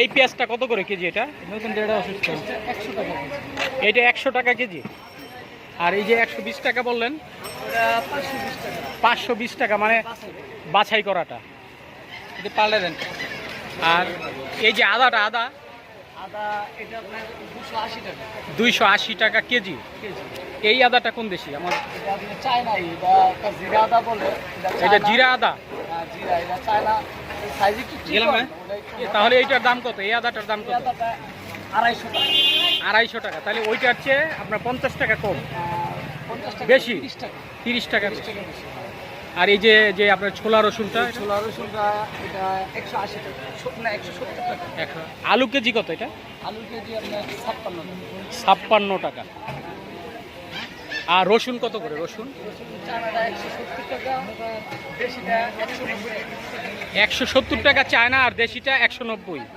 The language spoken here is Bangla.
এই পেঁয়াজটা কত করে কেজি এটা? নতুন যেটা অসুস্থ 100 টাকা কেজি। এটা 100 টাকা কেজি। আর এই যে 120 টাকা বললেন, ওটা 520 টাকা। 520 টাকা মানে বাছাই করাটা। এটা পারলে দেন। আর এই যে আদাটা, আদা আদা এটা আপনার 280 টাকা 280 টাকা কেজি। কেজি। এই আদাটা কোন দেশি? আমার এটা আপনার চায়না, এটা জিরা আদা বলে। এটা জিরা আদা। হ্যাঁ, জিরা, এটা চায়না। সাইজ একটু ঠিক গেলাম, হয়, হ্যাঁ? ওটা একটু তাহলে এইটার দাম কত? এই আদাটার দাম কত? আদাটা 250 টাকা। 250 টাকা। তাহলে ওইটার চেয়ে আপনার 50 টাকা কম, 50 টাকা বেশি? 30 টাকা 30 টাকা 30 বেশি। টাকা বেশি। আর এই যে যে আপনার ছোলা রসুনটা, ছোলা রসুনটা এটা 180 টাকা, না 170 টাকা। আলু কেজি কত এটা? আলু কেজি আপনার 56 টাকা। 56 টাকা। আর রসুন কত করে? রসুন চায়নাটা 170 টাকা, দেশিটা 190 টাকা। 170 টাকা চায়না, আর দেশিটা 190।